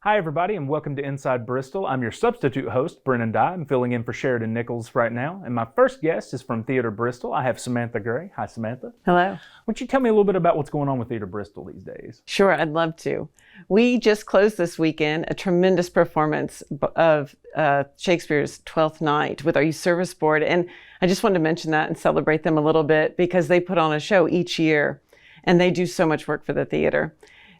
Hi everybody and welcome to Inside Bristol. I'm your substitute host, Brennan Dye. I'm filling in for Sheridan Nichols right now. And my first guest is from Theater Bristol. I have Samantha Gray. Hi Samantha. Hello. Why don't you tell me a little bit about what's going on with Theater Bristol these days? Sure, I'd love to. We just closed this weekend a tremendous performance of Shakespeare's Twelfth Night with our youth service board. And I just wanted to mention that and celebrate them a little bit because they put on a show each year and they do so much work for the theater.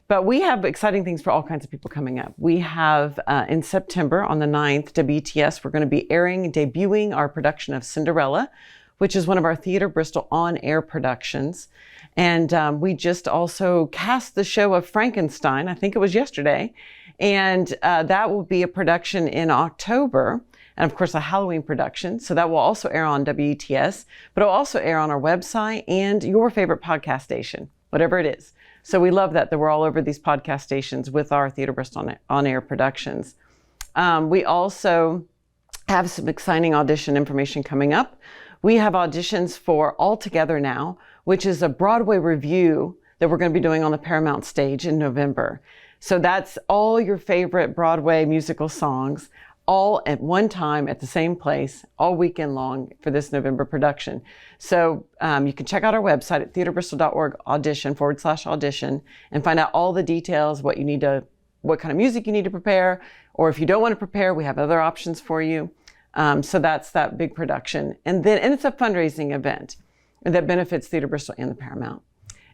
But we have exciting things for all kinds of people coming up. We have in September on the 9th, WTS, we're going to be debuting our production of Cinderella, which is one of our Theater Bristol on-air productions. And we just also cast the show of Frankenstein, I think it was yesterday. And that will be a production in October. And of course, a Halloween production. So that will also air on WTS, but it'll also air on our website and your favorite podcast station, whatever it is. So we love that we're all over these podcast stations with our Theater Bristol on-air productions. We also have some exciting audition information coming up. We have auditions for All Together Now, which is a Broadway review that we're going to be doing on the Paramount stage in November. So that's all your favorite Broadway musical songs, all at one time at the same place, all weekend long for this November production. So you can check out our website at theaterbristol.org/audition and find out all the details, what kind of music you need to prepare, or if you don't want to prepare, we have other options for you. So that's that big production. And it's a fundraising event that benefits Theater Bristol and the Paramount.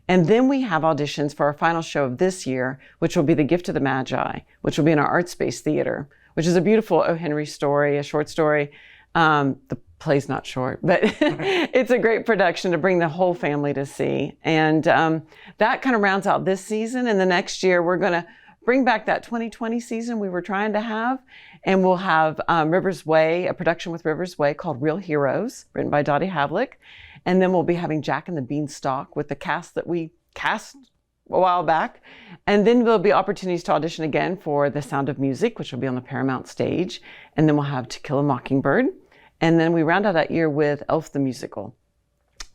And then we have auditions for our final show of this year, which will be The Gift of the Magi, which will be in our Art Space Theater, which is a beautiful O. Henry story, a short story. The play's not short, but it's a great production to bring the whole family to see. And that kind of rounds out this season. And the next year, we're going to bring back that 2020 season we were trying to have. And we'll have Rivers Way, a production with Rivers Way called Real Heroes, written by Dottie Havlick. And then we'll be having Jack and the Beanstalk with the cast that we cast a while back. And then there'll be opportunities to audition again for The Sound of Music, which will be on the Paramount stage. And then we'll have To Kill a Mockingbird. And then we round out that year with Elf the Musical.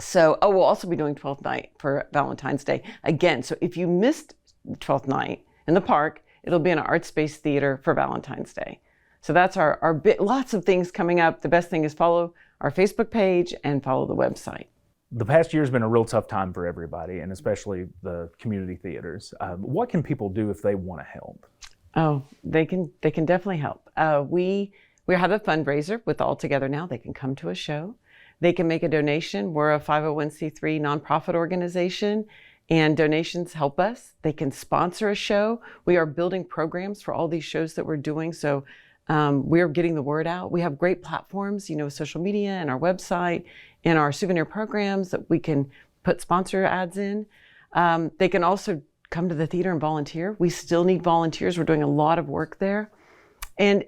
So, we'll also be doing 12th Night for Valentine's Day again. So if you missed 12th Night in the park, it'll be in our Art Space Theater for Valentine's Day. So that's our bit, lots of things coming up. The best thing is follow our Facebook page and follow the website. The past year has been a real tough time for everybody, and especially the community theaters. What can people do if they want to help? Oh, they can definitely help. We have a fundraiser with All Together Now. They can come to a show. They can make a donation. We're a 501c3 nonprofit organization, and donations help us. They can sponsor a show. We are building programs for all these shows that we're doing, so we're getting the word out. We have great platforms, social media and our website and our souvenir programs that we can put sponsor ads in. They can also come to the theater and volunteer. We still need volunteers. We're doing a lot of work there. And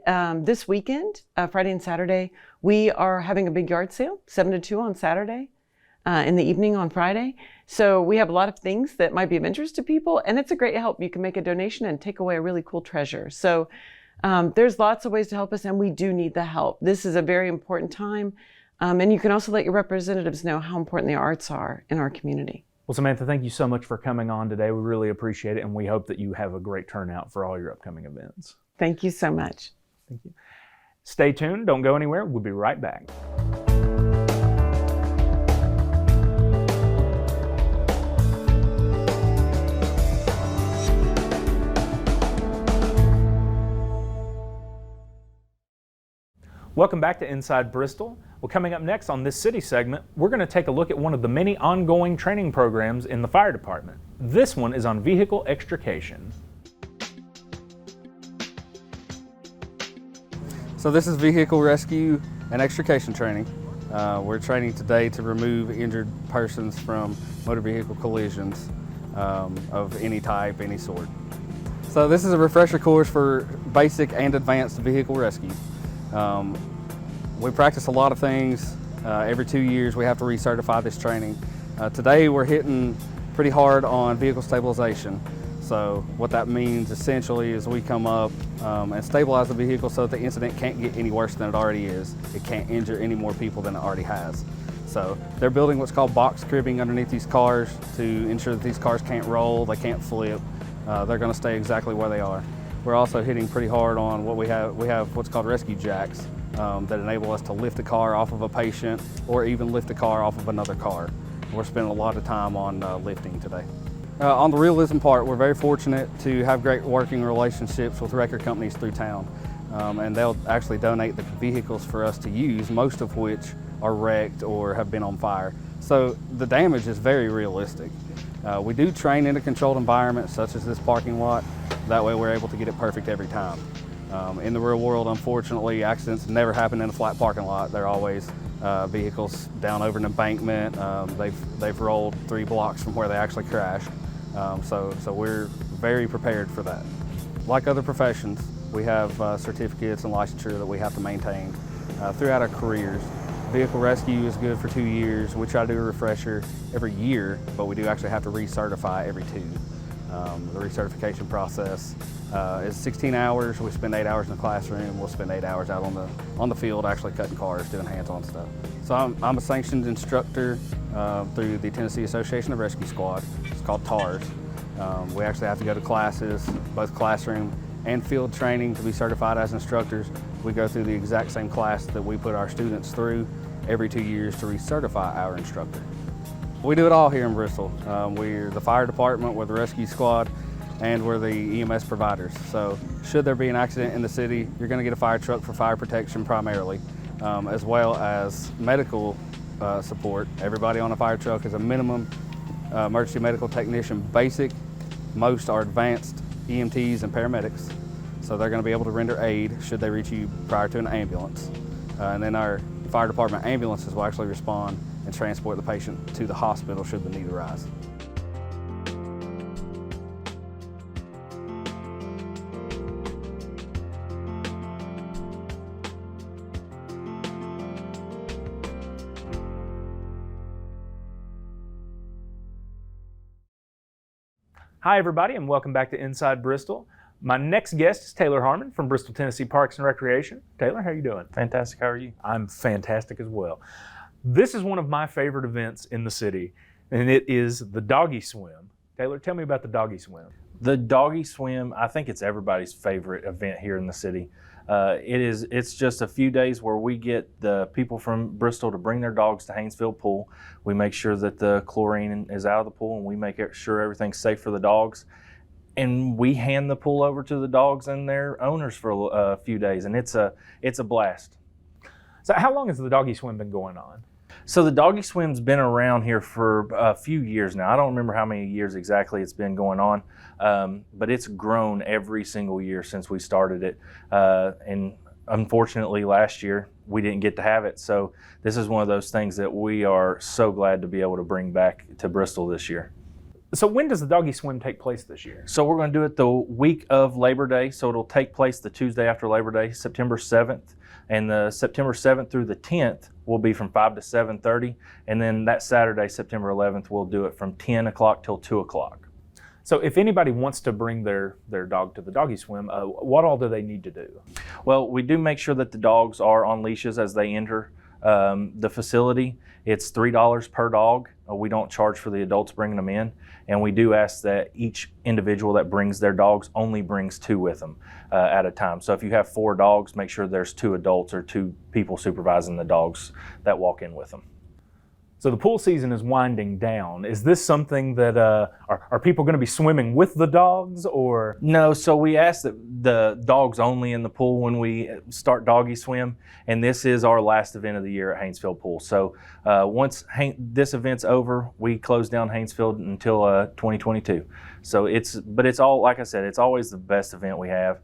this weekend, Friday and Saturday, we are having a big yard sale, 7 to 2 on Saturday, in the evening on Friday. So we have a lot of things that might be of interest to people, and it's a great help. You can make a donation and take away a really cool treasure. So there's lots of ways to help us, and we do need the help. This is a very important time. And you can also let your representatives know how important the arts are in our community. Well, Samantha, thank you so much for coming on today. We really appreciate it, and we hope that you have a great turnout for all your upcoming events. Thank you so much. Thank you. Stay tuned. Don't go anywhere. We'll be right back. Welcome back to Inside Bristol. Well, coming up next on this city segment, we're going to take a look at one of the many ongoing training programs in the fire department. This one is on vehicle extrication. So this is vehicle rescue and extrication training. We're training today to remove injured persons from motor vehicle collisions of any type, any sort. So this is a refresher course for basic and advanced vehicle rescue. We practice a lot of things. Every 2 years we have to recertify this training. Today we're hitting pretty hard on vehicle stabilization. So what that means essentially is we come up and stabilize the vehicle so that the incident can't get any worse than it already is. It can't injure any more people than it already has. So they're building what's called box cribbing underneath these cars to ensure that these cars can't roll, they can't flip. They're going to stay exactly where they are. we're also hitting pretty hard on what we have. We have what's called rescue jacks that enable us to lift a car off of a patient or even lift a car off of another car. We're spending a lot of time on lifting today. On the realism part, we're very fortunate to have great working relationships with record companies through town. And they'll actually donate the vehicles for us to use, most of which are wrecked or have been on fire. So the damage is very realistic. We do train in a controlled environment such as this parking lot. That way we're able to get it perfect every time. In the real world, unfortunately, accidents never happen in a flat parking lot. They're always vehicles down over an embankment. They've rolled 3 blocks from where they actually crashed. So we're very prepared for that. Like other professions, we have certificates and licensure that we have to maintain throughout our careers. Vehicle rescue is good for 2 years. We try to do a refresher every year, but we do actually have to recertify every 2. The recertification process is 16 hours. We spend 8 hours in the classroom. We'll spend 8 hours out on the field actually cutting cars, doing hands-on stuff. So I'm a sanctioned instructor through the Tennessee Association of Rescue Squad. It's called TARS. We actually have to go to classes, both classroom and field training, to be certified as instructors. We go through the exact same class that we put our students through every 2 years to recertify our instructor. We do it all here in Bristol. We're the fire department, we're the rescue squad, and we're the EMS providers. So should there be an accident in the city, you're going to get a fire truck for fire protection primarily, as well as medical support. Everybody on a fire truck is a minimum emergency medical technician basic. Most are advanced EMTs and paramedics, so they're going to be able to render aid should they reach you prior to an ambulance. And then our fire department ambulances will actually respond and transport the patient to the hospital should the need arise. Hi everybody, and welcome back to Inside Bristol. My next guest is Taylor Harmon from Bristol, Tennessee Parks and Recreation. Taylor, how are you doing? Fantastic, how are you? I'm fantastic as well. This is one of my favorite events in the city, and it is the doggy swim. Taylor, tell me about the doggy swim. The doggy swim, I think it's everybody's favorite event here in the city. It's just a few days where we get the people from Bristol to bring their dogs to Haynesfield Pool. We make sure that the chlorine is out of the pool, and we make sure everything's safe for the dogs. And we hand the pool over to the dogs and their owners for a few days, and it's a blast. So how long has the doggy swim been going on? So the doggy swim's been around here for a few years now. I don't remember how many years exactly it's been going on, but it's grown every single year since we started it. And unfortunately last year we didn't get to have it. So this is one of those things that we are so glad to be able to bring back to Bristol this year. So when does the doggy swim take place this year? So we're going to do it the week of Labor Day. So it'll take place the Tuesday after Labor Day, September 7th. And the September 7th through the 10th will be from 5 to 7:30. And then that Saturday, September 11th, we'll do it from 10 o'clock till 2 o'clock. So if anybody wants to bring their dog to the doggy swim, what all do they need to do? Well, we do make sure that the dogs are on leashes as they enter the facility. It's $3 per dog. We don't charge for the adults bringing them in. And we do ask that each individual that brings their dogs only brings 2 with them at a time. So if you have 4 dogs, make sure there's 2 adults or 2 people supervising the dogs that walk in with them. So the pool season is winding down. Is this something that, are people going to be swimming with the dogs, or? No, so we ask that the dogs only in the pool when we start doggy swim, and this is our last event of the year at Haynesfield Pool. So once this event's over, we close down Haynesfield until 2022. So but it's all, like I said, it's always the best event we have.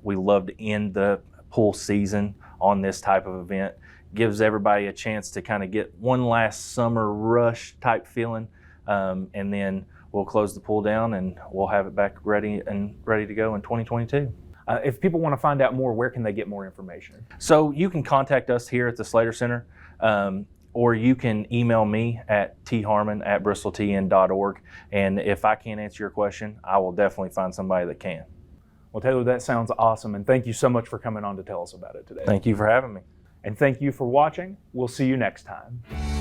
We love to end the pool season on this type of event. Gives everybody a chance to kind of get one last summer rush type feeling, and then we'll close the pool down and we'll have it back ready to go in 2022. If people want to find out more, where can they get more information? So you can contact us here at the Slater Center, or you can email me at tharmon@bristoltn.org, and if I can't answer your question, I will definitely find somebody that can. Well, Taylor, that sounds awesome, and thank you so much for coming on to tell us about it today. Thank you for having me. And thank you for watching. We'll see you next time.